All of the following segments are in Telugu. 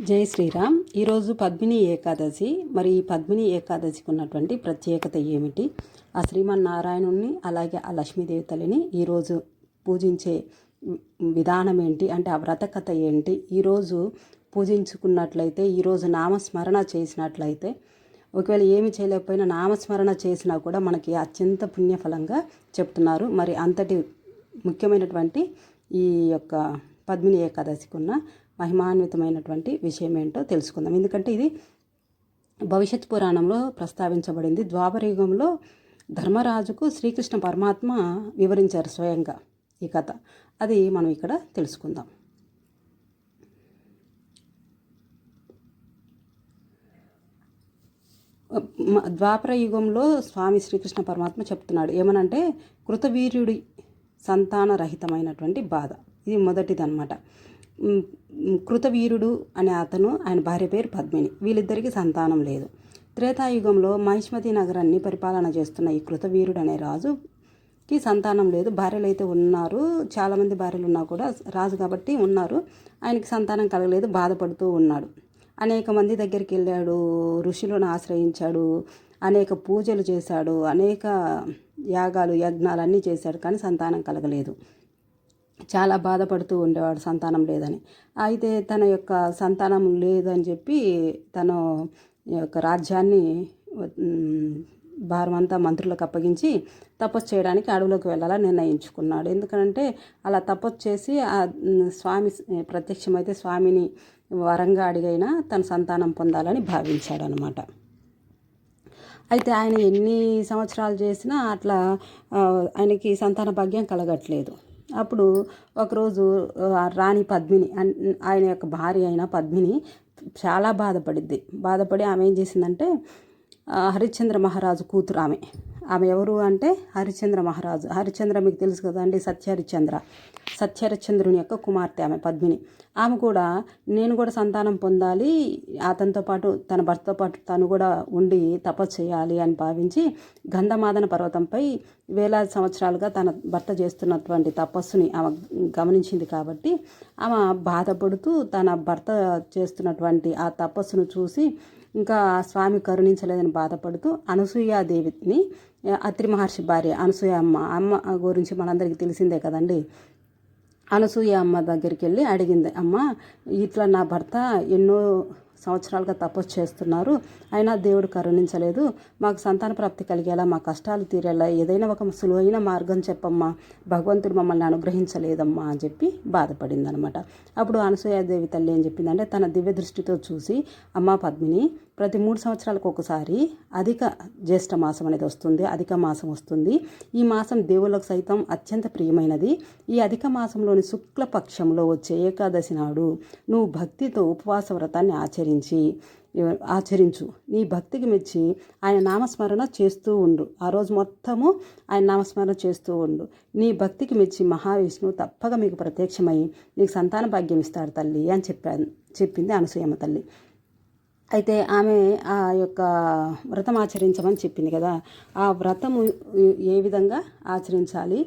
జై శ్రీరామ్. ఈరోజు పద్మిని ఏకాదశి. మరి ఈ పద్మిని ఏకాదశికి ఉన్నటువంటి ప్రత్యేకత ఏమిటి? ఆ శ్రీమన్నారాయణుణ్ణి అలాగే ఆ లక్ష్మీదేవి తల్లిని ఈరోజు పూజించే విధానం ఏంటి, అంటే ఆ వ్రత కథ ఏంటి? ఈరోజు పూజించుకున్నట్లయితే, ఈరోజు నామస్మరణ చేసినట్లయితే, ఒకవేళ ఏమి చేయలేకపోయినా నామస్మరణ చేసినా కూడా మనకి అత్యంత పుణ్యఫలంగా చెప్తున్నారు. మరి అంతటి ముఖ్యమైనటువంటి ఈ యొక్క పద్మిని ఏకాదశికి ఉన్న మహిమాన్వితమైనటువంటి విషయం ఏంటో తెలుసుకుందాం. ఎందుకంటే ఇది భవిష్యత్ పురాణంలో ప్రస్తావించబడింది. ద్వాపరయుగంలో ధర్మరాజుకు శ్రీకృష్ణ పరమాత్మ వివరించారు స్వయంగా ఈ కథ. అది మనం ఇక్కడ తెలుసుకుందాం. ద్వాపర యుగంలో స్వామి శ్రీకృష్ణ పరమాత్మ చెప్తున్నాడు ఏమనంటే, కృతవీర్యుడి సంతానరహితమైనటువంటి బాధ. ఇది మొదటిదన్నమాట. కృతవీరుడు అనే అతను, ఆయన భార్య పేరు పద్మిని. వీళ్ళిద్దరికీ సంతానం లేదు. త్రేతాయుగంలో మహిష్మతి నగరాన్ని పరిపాలన చేస్తున్న ఈ కృతవీరుడు అనే రాజుకి సంతానం లేదు. భార్యలు అయితే ఉన్నారు, చాలామంది భార్యలు ఉన్నా కూడా రాజు కాబట్టి ఉన్నారు. ఆయనకి సంతానం కలగలేదు, బాధపడుతూ ఉన్నాడు. అనేక మంది దగ్గరికి వెళ్ళాడు, ఋషులను ఆశ్రయించాడు, అనేక పూజలు చేశాడు, అనేక యాగాలు యజ్ఞాలు అన్నీ చేశాడు, కానీ సంతానం కలగలేదు. చాలా బాధపడుతూ ఉండేవాడు సంతానం లేదని. అయితే తన యొక్క సంతానం లేదని చెప్పి తన యొక్క రాజ్యాన్ని భారమంతా మంత్రులకు అప్పగించి తపస్సు చేయడానికి అడవులోకి వెళ్ళాలని నిర్ణయించుకున్నాడు. ఎందుకంటే అలా తపస్సు చేసి ఆ స్వామి ప్రత్యక్షమైతే స్వామిని వరంగా అడిగైనా తన సంతానం పొందాలని భావించాడు అనమాట. అయితే ఆయన ఎన్ని సంవత్సరాలు చేసినా అట్లా ఆయనకి సంతాన భాగ్యం కలగట్లేదు. అప్పుడు ఒకరోజు రాణి పద్మిని, ఆయన యొక్క భార్య అయిన పద్మిని చాలా బాధపడి ఆమె ఏం చేసిందంటే, హరిశ్చంద్ర మహారాజు కూతురు ఆమె ఎవరు అంటే హరిశ్చంద్ర మహారాజు. హరిశ్చంద్ర మీకు తెలుసు కదండి, సత్యహరిశ్చంద్రుని యొక్క కుమార్తె ఆమె పద్మిని. ఆమె కూడా నేను కూడా సంతానం పొందాలి, అతనితో పాటు తన భర్తతో పాటు తను కూడా ఉండి తపస్సు చేయాలి అని భావించి గంధమాదన పర్వతంపై వేలాది సంవత్సరాలుగా తన భర్త చేస్తున్నటువంటి తపస్సుని ఆమె గమనించింది. కాబట్టి ఆమె బాధపడుతూ తన భర్త చేస్తున్నటువంటి ఆ తపస్సును చూసి ఇంకా స్వామి కరుణించలేదని బాధపడుతూ అనసూయాదేవిని, అత్రి మహర్షి భార్య అనసూయ అమ్మ గురించి మనందరికీ తెలిసిందే కదండి. అనసూయ అమ్మ దగ్గరికి వెళ్ళి అడిగింది, అమ్మ ఇట్లా నా భర్త ఎన్నో సంవత్సరాలుగా తపస్సు చేస్తున్నారు, అయినా దేవుడు కరుణించలేదు, మాకు సంతాన ప్రాప్తి కలిగేలా, మా కష్టాలు తీరేలా ఏదైనా ఒక సులువైన మార్గం చెప్పమ్మా, భగవంతుడు మమ్మల్ని అనుగ్రహించలేదమ్మా అని చెప్పి బాధపడింది అనమాట. అప్పుడు అనసూయాదేవి తల్లి ఏం చెప్పిందంటే, తన దివ్య దృష్టితో చూసి, అమ్మ పద్మిని, ప్రతి 3 సంవత్సరాలకు ఒకసారి అధిక జ్యేష్ఠ మాసం అనేది వస్తుంది, అధిక మాసం వస్తుంది. ఈ మాసం దేవుళ్ళకు సైతం అత్యంత ప్రియమైనది. ఈ అధిక మాసంలోని శుక్లపక్షంలో వచ్చే ఏకాదశి నాడు నువ్వు భక్తితో ఉపవాస వ్రతాన్ని ఆచరించు. నీ భక్తికి మెచ్చి ఆయన నామస్మరణ చేస్తూ ఉండు. ఆ రోజు మొత్తము ఆయన నామస్మరణ చేస్తూ ఉండు. నీ భక్తికి మెచ్చి మహావిష్ణువు తప్పక మీకు ప్రత్యక్షమై నీకు సంతాన భాగ్యం ఇస్తాడు తల్లి అని చెప్పింది అనసూయమ్మ తల్లి. అయితే ఆమె ఆ యొక్క వ్రతం ఆచరించమని చెప్పింది కదా, ఆ వ్రతము ఏ విధంగా ఆచరించాలి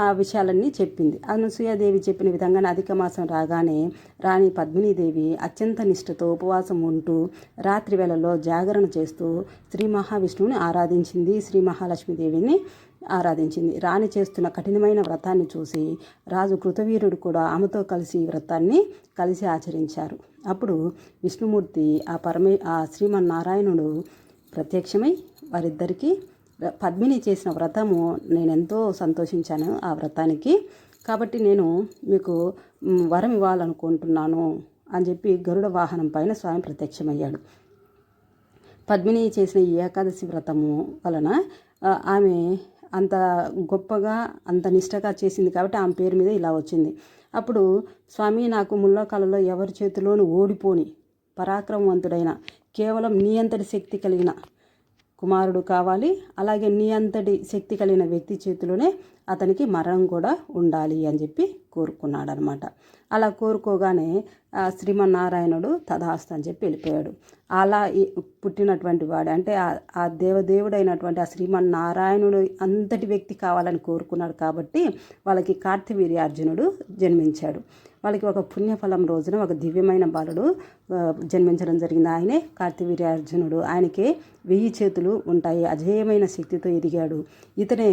ఆ విషయాలన్నీ చెప్పింది. అనసూయాదేవి చెప్పిన విధంగానే అధిక మాసం రాగానే రాణి పద్మినీదేవి అత్యంత నిష్ఠతో ఉపవాసం ఉంటూ రాత్రి వేళల్లో జాగరణ చేస్తూ శ్రీ మహావిష్ణువుని ఆరాధించింది, శ్రీ మహాలక్ష్మీదేవిని ఆరాధించింది. రాణి చేస్తున్న కఠినమైన వ్రతాన్ని చూసి రాజు కృతవీరుడు కూడా ఆమెతో కలిసి ఈ వ్రతాన్ని కలిసి ఆచరించారు. అప్పుడు విష్ణుమూర్తి ఆ శ్రీమన్నారాయణుడు ప్రత్యక్షమై వారిద్దరికీ పద్మిని చేసిన వ్రతము నేనెంతో సంతోషించాను ఆ వ్రతానికి, కాబట్టి నేను మీకు వరం ఇవ్వాలనుకుంటున్నాను అని చెప్పి గరుడ వాహనం పైన స్వామి ప్రత్యక్షమయ్యాడు. పద్మిని చేసిన ఈ ఏకాదశి వ్రతము వలన ఆమె అంత గొప్పగా అంత నిష్టగా చేసింది కాబట్టి ఆమె పేరు మీద ఇలా వచ్చింది. అప్పుడు స్వామి, నాకు ముల్లోకాలలో ఎవరి చేతిలోనూ ఓడిపోని పరాక్రమవంతుడైన కేవలం నీ అంతటి శక్తి కలిగిన కుమారుడు కావాలి, అలాగే నీ అంతటి శక్తి కలిగిన వ్యక్తి చేతిలోనే అతనికి మరణం కూడా ఉండాలి అని చెప్పి కోరుకున్నాడు అనమాట. అలా కోరుకోగానే శ్రీమన్నారాయణుడు తథాస్తు అని చెప్పి వెళ్ళిపోయాడు. అలా పుట్టినటువంటి వాడు అంటే ఆ దేవదేవుడైనటువంటి ఆ శ్రీమన్నారాయణుడు అంతటి వ్యక్తి కావాలని కోరుకున్నాడు కాబట్టి వాళ్ళకి కార్తవీర్యార్జునుడు జన్మించాడు. వాళ్ళకి ఒక పుణ్యఫలం రోజున ఒక దివ్యమైన బాలుడు జన్మించడం జరిగింది. ఆయనే కార్తవీర్యార్జునుడు. ఆయనకి 1000 చేతులు ఉంటాయి. అజేయమైన శక్తితో ఎదిగాడు. ఇతనే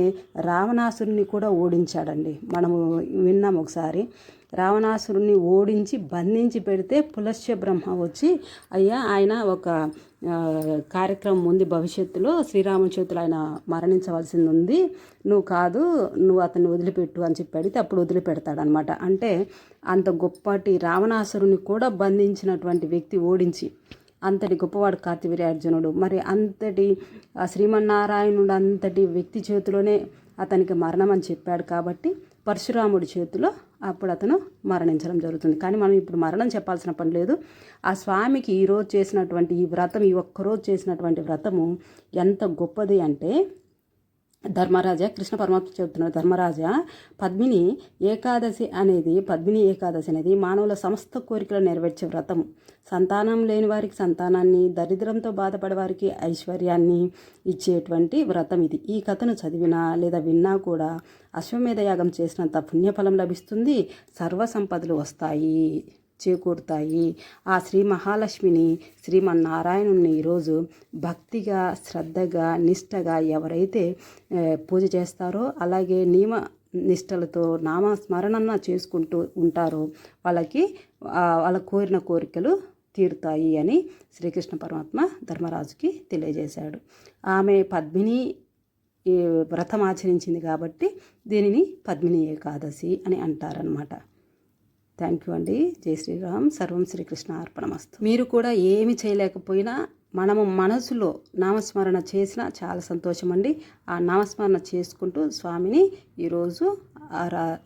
రావణాసురుని కూడా ఓడించాడండి. మనము విన్నాం ఒకసారి. రావణాసురుని ఓడించి బంధించి పెడితే పులస్య బ్రహ్మ వచ్చి, అయ్యా ఆయన ఒక కార్యక్రమం ఉంది, భవిష్యత్తులో శ్రీరాముని చేతులు ఆయన మరణించవలసింది ఉంది, నువ్వు అతన్ని వదిలిపెట్టు అని చెప్పి అడిగితే అప్పుడు వదిలిపెడతాడనమాట. అంటే అంత గొప్పటి రావణాసురుని కూడా బంధించినటువంటి వ్యక్తి ఓడించి, అంతటి గొప్పవాడు కార్తవీర్యార్జునుడు. మరి అంతటి శ్రీమన్నారాయణుడు అంతటి వ్యక్తి చేతిలోనే అతనికి మరణం అని చెప్పాడు కాబట్టి పరశురాముడి చేతిలో అప్పుడు అతను మరణించడం జరుగుతుంది. కానీ మనం ఇప్పుడు మరణం చెప్పాల్సిన పని లేదు. ఆ స్వామికి ఈరోజు చేసినటువంటి ఈ వ్రతం, ఈ ఒక్కరోజు చేసినటువంటి వ్రతము ఎంత గొప్పది అంటే, ధర్మరాజా, కృష్ణ పరమాత్మ చెబుతున్నారు, ధర్మరాజా, పద్మిని ఏకాదశి అనేది మానవుల సమస్త కోరికలు నెరవేర్చే వ్రతము. సంతానం లేని వారికి సంతానాన్ని, దరిద్రంతో బాధపడే వారికి ఐశ్వర్యాన్ని ఇచ్చేటువంటి వ్రతం ఇది. ఈ కథను చదివినా లేదా విన్నా కూడా అశ్వమేధ యాగం చేసినంత పుణ్యఫలం లభిస్తుంది, సర్వ సంపదలు చేకూరుతాయి. ఆ శ్రీ మహాలక్ష్మిని, శ్రీమన్నారాయణుని ఈరోజు భక్తిగా, శ్రద్ధగా, నిష్టగా ఎవరైతే పూజ చేస్తారో, అలాగే నియమ నిష్టలతో నామస్మరణ చేసుకుంటూ ఉంటారో వాళ్ళ కోరిన కోరికలు తీరుతాయి అని శ్రీకృష్ణ పరమాత్మ ధర్మరాజుకి తెలియజేశాడు. ఆమె పద్మిని వ్రతం ఆచరించింది కాబట్టి దీనిని పద్మిని ఏకాదశి అని అంటారనమాట. థ్యాంక్ యూ అండి. జై శ్రీరామ్. సర్వం శ్రీకృష్ణ అర్పణమస్తు. మీరు కూడా ఏమి చేయలేకపోయినా మనము మనసులో నామస్మరణ చేసినా చాలా సంతోషం అండి. ఆ నామస్మరణ చేసుకుంటూ స్వామిని ఈరోజు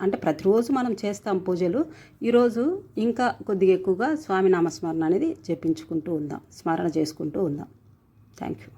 అంటే ప్రతిరోజు మనం చేస్తాం పూజలు, ఈరోజు ఇంకా కొద్దిగా ఎక్కువగా స్వామి నామస్మరణ అనేది జపించుకుంటూ ఉందాం, స్మరణ చేసుకుంటూ ఉందాం. Thank you.